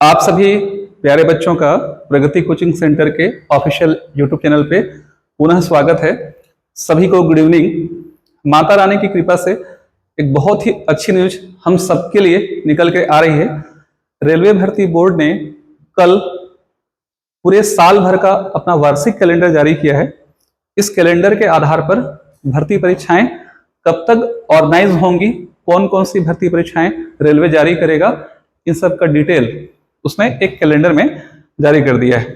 आप सभी प्यारे बच्चों का प्रगति कोचिंग सेंटर के ऑफिशियल यूट्यूब चैनल पे पुनः स्वागत है। सभी को गुड इवनिंग। माता रानी की कृपा से एक बहुत ही अच्छी न्यूज हम सबके लिए निकल के आ रही है। रेलवे भर्ती बोर्ड ने कल पूरे साल भर का अपना वार्षिक कैलेंडर जारी किया है। इस कैलेंडर के आधार पर भर्ती परीक्षाएं कब तक ऑर्गेनाइज होंगी, कौन कौन सी भर्ती परीक्षाएं रेलवे जारी करेगा, इन सब का डिटेल उसने एक कैलेंडर में जारी कर दिया है।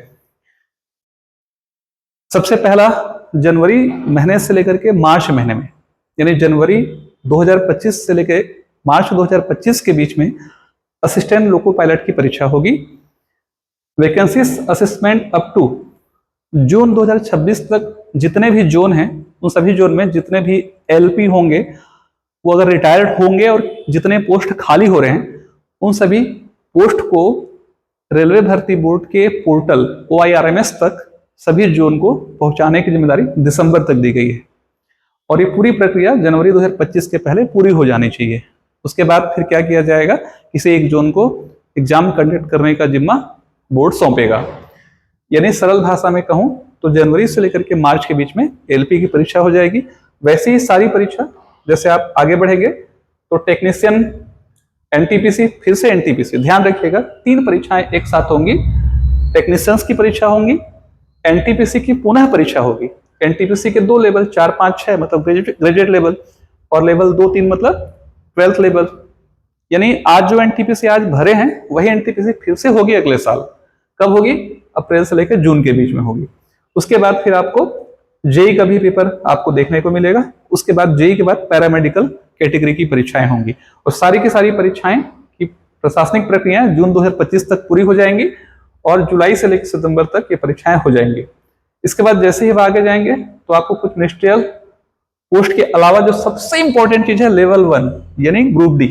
सबसे पहला जनवरी महीने से लेकर के मार्च महीने में, यानी जनवरी 2025 से लेकर मार्च 2025 के बीच में असिस्टेंट लोको पायलट की परीक्षा होगी। Vacancies assessment up to June 2026 तक जितने भी जोन हैं, उन सभी जोन में जितने भी एलपी होंगे, वो अगर रिटायर्ड होंगे और जितने पोस्ट खाली हो रहे हैं, उन सभी पोस्ट को रेलवे भर्ती बोर्ड के पोर्टल OIRMS तक सभी जोन को पहुंचाने की जिम्मेदारी दिसंबर तक दी गई है। और ये पूरी प्रक्रिया जनवरी 2025 के पहले पूरी हो जानी चाहिए। उसके बाद फिर क्या किया जाएगा, किसी एक जोन को एग्जाम कंडक्ट करने का जिम्मा बोर्ड सौंपेगा। यानी सरल भाषा में कहूं तो जनवरी से लेकर के मार्च के बीच में एलपी की परीक्षा हो जाएगी। वैसे ही सारी परीक्षा जैसे आप आगे बढ़ेंगे तो टेक्नीशियन, एनटीपीसी, फिर से एनटीपीसी, ध्यान रखिएगा 3 परीक्षाएं एक साथ होंगी। टेक्नीशियंस की परीक्षा होंगी, एनटीपीसी की पुनः परीक्षा होगी। एनटीपीसी के 2 लेवल 4, 5, 6 मतलब ग्रेजुएट लेवल, और लेवल 2, 3 मतलब 12th लेवल। यानी आज जो एनटीपीसी आज भरे हैं वही एनटीपीसी फिर से होगी अगले साल। कब होगी? अप्रैल से लेकर जून के बीच में होगी। उसके बाद फिर आपको जेई का भी पेपर आपको देखने को मिलेगा। उसके बाद जेई के बाद पैरामेडिकल कैटेगरी की परीक्षाएं होंगी, और सारी की सारी परीक्षाएं की प्रशासनिक प्रक्रियाएं जून 2025 तक पूरी हो जाएंगी और जुलाई से लेकर सितंबर तक ये परीक्षाएं हो जाएंगी। इसके बाद जैसे ही हम आगे जाएंगे तो आपको कुछ मिनिस्ट्रियल पोस्ट के अलावा जो सबसे इंपॉर्टेंट चीज है लेवल 1 यानी ग्रुप डी,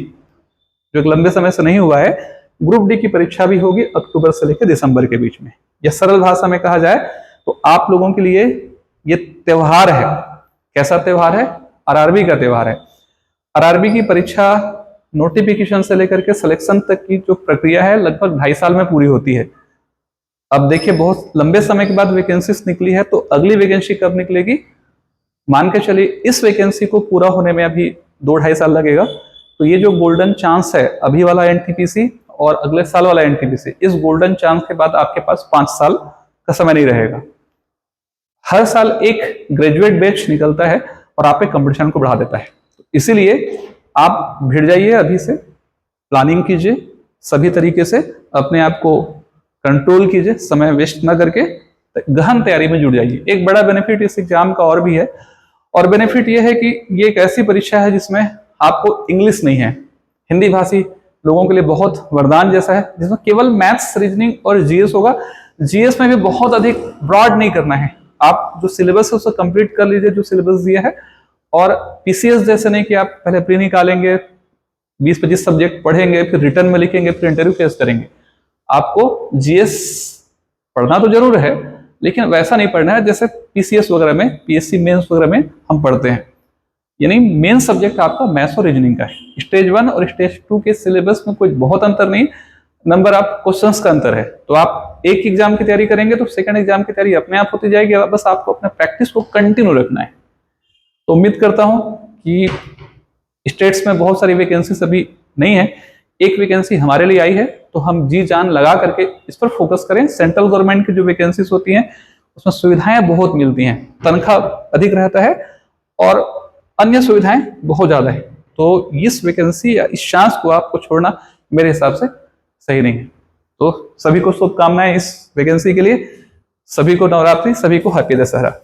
जो एक लंबे समय से नहीं हुआ है, ग्रुप डी की परीक्षा भी होगी अक्टूबर से लेकर दिसंबर के बीच में। यह सरल भाषा में कहा जाए तो आप लोगों के लिए ये त्योहार है। कैसा त्योहार है? आरआरबी का त्योहार है। आरआरबी की परीक्षा नोटिफिकेशन से लेकर के सिलेक्शन तक की जो प्रक्रिया है लगभग 2.5 साल में पूरी होती है। अब देखिए बहुत लंबे समय के बाद वैकेंसीज निकली है, तो अगली वैकेंसी कब निकलेगी? मान के चलिए इस वैकेंसी को पूरा होने में अभी 2-2.5 साल लगेगा। तो ये जो गोल्डन चांस है, अभी वाला एनटीपीसी और अगले साल वाला एनटीपीसी, इस गोल्डन चांस के बाद आपके पास 5 साल का समय नहीं रहेगा। हर साल एक ग्रेजुएट बैच निकलता है और आप पे कंपटीशन को बढ़ा देता है। इसीलिए आप भिड़ जाइए, अभी से प्लानिंग कीजिए, सभी तरीके से अपने आप को कंट्रोल कीजिए, समय वेस्ट ना करके गहन तैयारी में जुड़ जाइए। एक बड़ा बेनिफिट इस एग्जाम का और भी है, और बेनिफिट ये है कि ये एक ऐसी परीक्षा है जिसमें आपको इंग्लिश नहीं है, हिंदी भाषी लोगों के लिए बहुत वरदान जैसा है, जिसमें केवल मैथ्स, रीजनिंग और जीएस होगा। जीएस में भी बहुत अधिक ब्रॉड नहीं करना है, आप जो सिलेबस है उसको कंप्लीट कर लीजिए जो सिलेबस दिया है। और पीसीएस जैसे नहीं कि आप पहले प्री निकालेंगे, 20-25 सब्जेक्ट पढ़ेंगे, फिर रिटर्न में लिखेंगे, फिर इंटरव्यू फेस करेंगे। आपको जीएस पढ़ना तो जरूर है, लेकिन वैसा नहीं पढ़ना है जैसे पीसीएस वगैरह में, पीएससी मेंस वगैरह में हम पढ़ते हैं। यानी मेन सब्जेक्ट आपका मैथ्स और रीजनिंग का है। स्टेज 1 और स्टेज 2 के सिलेबस में कोई बहुत अंतर नहीं, नंबर ऑफ क्वेश्चंस का अंतर है। तो आप एक एग्जाम की तैयारी करेंगे तो सेकंड एग्जाम की तैयारी अपने आप होती जाएगी। बस आपको अपने प्रैक्टिस को कंटिन्यू रखना है। तो उम्मीद करता हूं कि स्टेट्स में बहुत सारी वैकेंसीज अभी नहीं है, एक वैकेंसी हमारे लिए आई है, तो हम जी जान लगा करके इस पर फोकस करें। सेंट्रल गवर्नमेंट की जो वैकेंसीज होती हैं उसमें सुविधाएं बहुत मिलती हैं, तनख्वाह अधिक रहता है और अन्य सुविधाएं बहुत ज्यादा है। तो इस वैकेंसी या इस चांस को आपको छोड़ना मेरे हिसाब से सही नहीं है। तो सभी को शुभकामनाएं इस वैकेंसी के लिए। सभी को नवरात्रि, सभी को हैप्पी दशहरा।